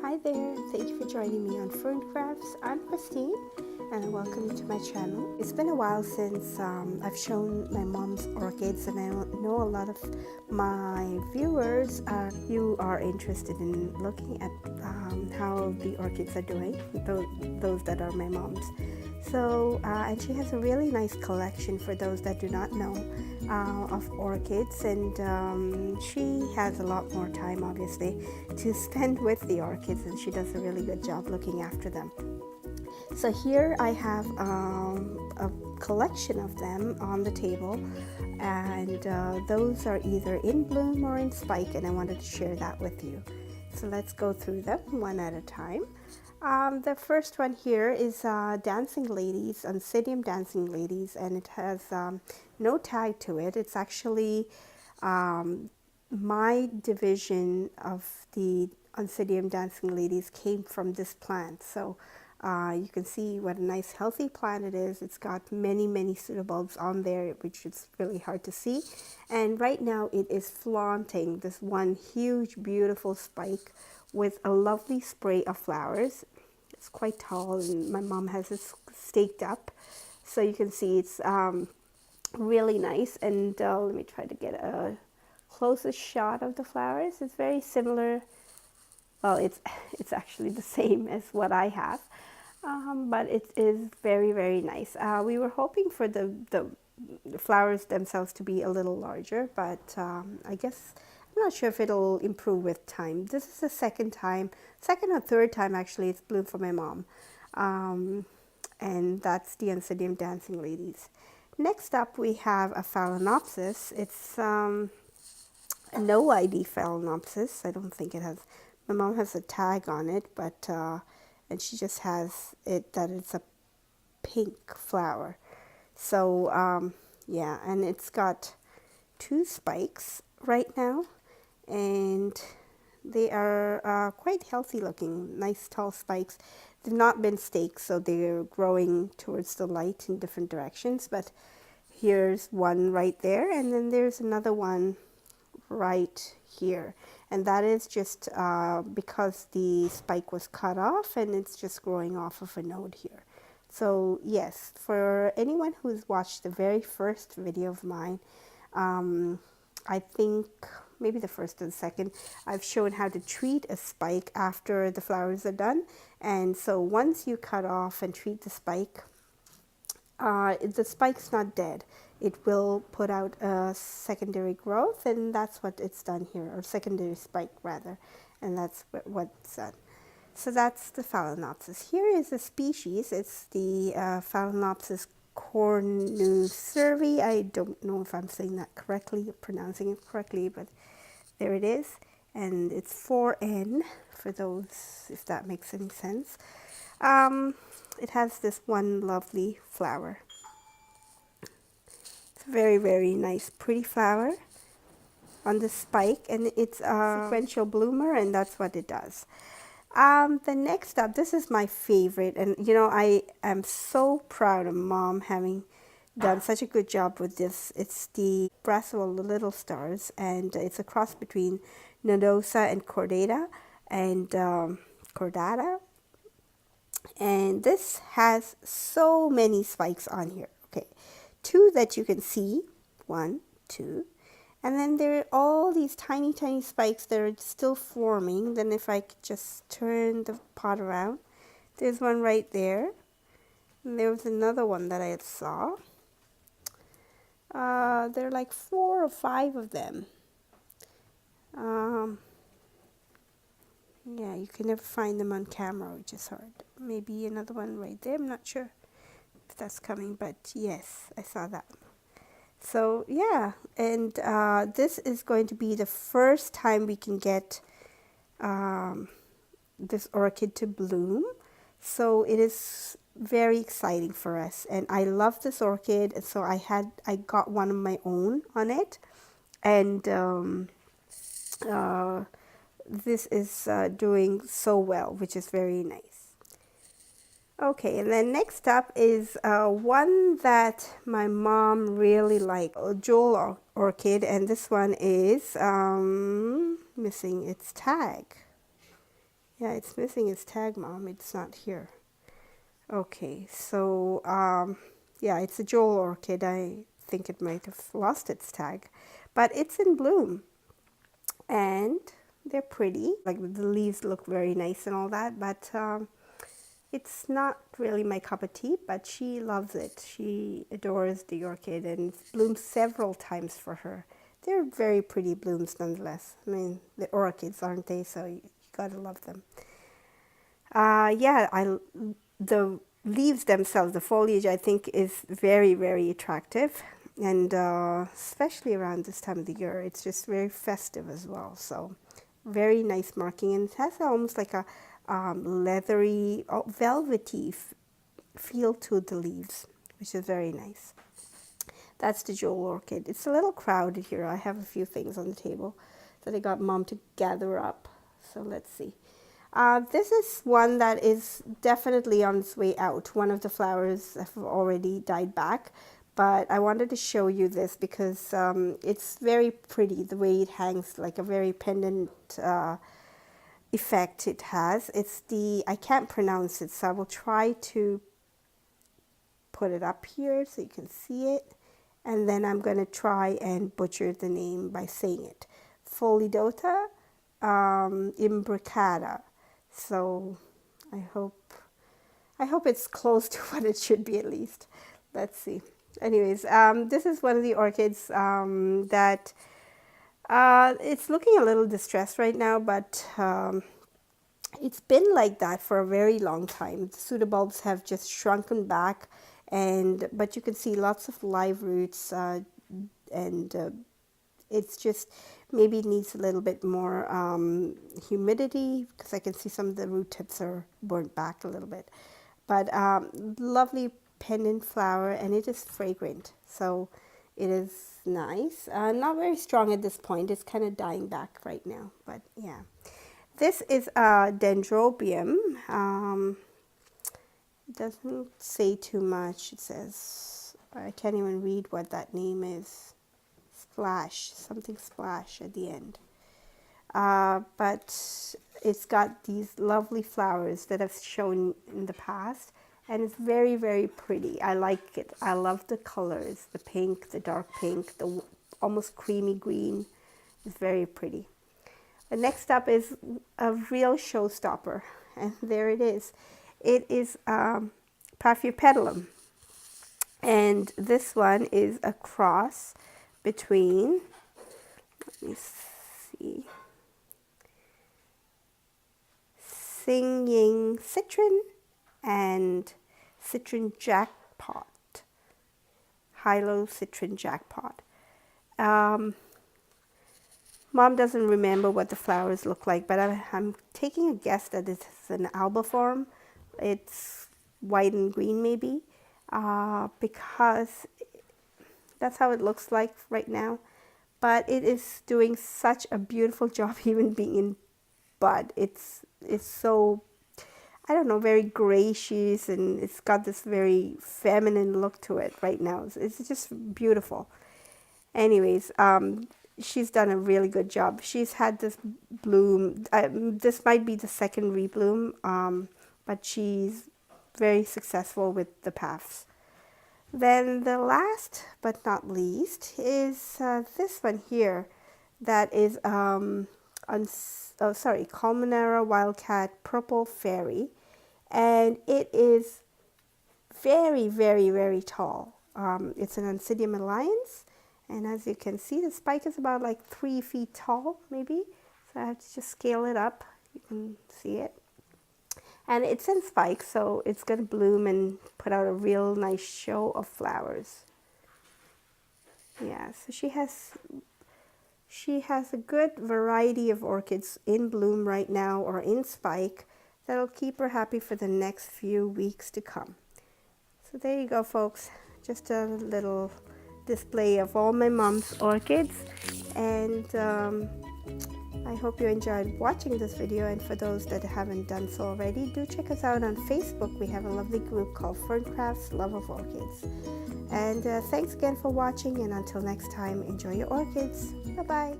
Hi there, thank you for joining me on FernCrafts. I'm Christine and welcome to my channel. It's been a while since I've shown my mom's orchids, and I know a lot of my viewers you are interested in looking at how the orchids are doing, those that are my mom's. So, and she has a really nice collection for those that do not know of orchids, and she has a lot more time obviously to spend with the orchids, and she does a really good job looking after them. So here I have a collection of them on the table, and those are either in bloom or in spike, and I wanted to share that with you. So let's go through them one at a time. The first one here is Dancing Ladies, Oncidium Dancing Ladies, and it has no tag to it. It's actually my division of the Oncidium Dancing Ladies came from this plant. So you can see what a nice healthy plant it is. It's got many pseudobulbs on there, which is really hard to see. And right now it is flaunting this one huge beautiful spike with a lovely spray of flowers. It's quite tall, and my mom has this staked up, so you can see it's really nice. And let me try to get a closest shot of the flowers. It's very similar. Well, it's actually the same as what I have, but it is very nice. We were hoping for the flowers themselves to be a little larger, but I guess I'm not sure if it'll improve with time. This is the second or third time actually it's bloomed for my mom, and that's the Oncidium Dancing Ladies. Next up we have a Phalaenopsis. It's a no ID Phalaenopsis. I don't think it has. My mom has a tag on it, but and she just has it that it's a pink flower. So yeah, and it's got 2 spikes right now, and they are quite healthy looking, nice tall spikes. They've not been staked, so they're growing towards the light in different directions. But here's one right there, and then there's another one right here, and that is just because the spike was cut off, and it's just growing off of a node here. So yes, for anyone who's watched the very first video of mine, I think maybe the first or the second, I've shown how to treat a spike after the flowers are done. And so once you cut off and treat the spike's not dead. It will put out a secondary growth, and that's what it's done here, or secondary spike rather, and that's what's done. So that's the Phalaenopsis. Here is a species. It's the Phalaenopsis cornucervi. I don't know if I'm saying that correctly, pronouncing it correctly, but there it is. And it's 4N for those, if that makes any sense. It has this one lovely flower. It's a very nice, pretty flower on the spike, and it's a sequential bloomer, and that's what it does. The next up, this is my favorite, and you know, I am so proud of Mom having done such a good job with this. It's the Brassavola Little Stars, and it's a cross between nodosa and cordata, and this has so many spikes on here. Okay, 2 that you can see, 1, 2. And then there are all these tiny spikes that are still forming. Then if I could just turn the pot around, there's one right there. And there was another one that I saw. There are like 4 or 5 of them. Yeah, you can never find them on camera, which is hard. Maybe another one right there. I'm not sure if that's coming, but yes, I saw that. So yeah, and this is going to be the first time we can get this orchid to bloom. So it is very exciting for us, and I love this orchid, and so I got one of my own on it, and this is doing so well, which is very nice. Okay, and then next up is one that my mom really liked, a jewel orchid, and this one is missing its tag. Yeah, it's missing its tag, Mom. It's not here. Okay, so yeah, it's a jewel orchid. I think it might have lost its tag, but it's in bloom and they're pretty. Like the leaves look very nice and all that, but it's not really my cup of tea, but she loves it. She adores the orchid and it's bloomed several times for her. They're very pretty blooms nonetheless. I mean, the orchids, aren't they? So you gotta love them. Yeah, the leaves themselves, the foliage, I think is very, very attractive. And especially around this time of the year, it's just very festive as well. So very nice marking, and it has almost like a leathery, velvety feel to the leaves, which is very nice. That's the jewel orchid. It's a little crowded here. I have a few things on the table that I got Mom to gather up. So let's see. This is one that is definitely on its way out. One of the flowers have already died back, but I wanted to show you this because it's very pretty, the way it hangs, like a very pendant effect it has. It's the, I can't pronounce it, so I will try to put it up here so you can see it. And then I'm going to try and butcher the name by saying it. Folidota imbricata. So I hope it's close to what it should be at least. Let's see. Anyways, this is one of the orchids that it's looking a little distressed right now, but it's been like that for a very long time. The pseudobulbs have just shrunken back, but you can see lots of live roots, and it's just maybe it needs a little bit more humidity, because I can see some of the root tips are burnt back a little bit. But lovely pendant flower, and it is fragrant, so it is nice. Not very strong at this point. It's kind of dying back right now, but yeah. This is a dendrobium. It doesn't say too much. It says, I can't even read what that name is. Splash, something splash at the end. But it's got these lovely flowers that I've shown in the past, and it's very, very pretty. I like it. I love the colors, the pink, the dark pink, the almost creamy green. It's very pretty. The next up is a real showstopper, and there it is. It is Paphiopedilum, and this one is a cross between, let me see, Singing Citron and Citron Jackpot, Hilo Citron Jackpot. Mom doesn't remember what the flowers look like, but I'm taking a guess that it's an albiform. It's white and green maybe, because that's how it looks like right now. But it is doing such a beautiful job even being in bud. It's so, I don't know, very gracious, and it's got this very feminine look to it right now. It's just beautiful. Anyways, she's done a really good job. She's had this bloom. This might be the second rebloom, but she's very successful with the paths. Then the last but not least is this one here, that is Colmonera Wildcat Purple Fairy, and it is very, very, very tall. It's an Oncidium alliance, and as you can see, the spike is about like 3 feet tall, maybe. So I have to just scale it up. You can see it. And it's in spike, so it's going to bloom and put out a real nice show of flowers. Yeah, so she has a good variety of orchids in bloom right now, or in spike, that'll keep her happy for the next few weeks to come. So there you go, folks. Just a little display of all my mom's orchids, and I hope you enjoyed watching this video, and for those that haven't done so already, do check us out on Facebook. We have a lovely group called FernCrafts Love of Orchids. And thanks again for watching, and until next time, enjoy your orchids. Bye-bye.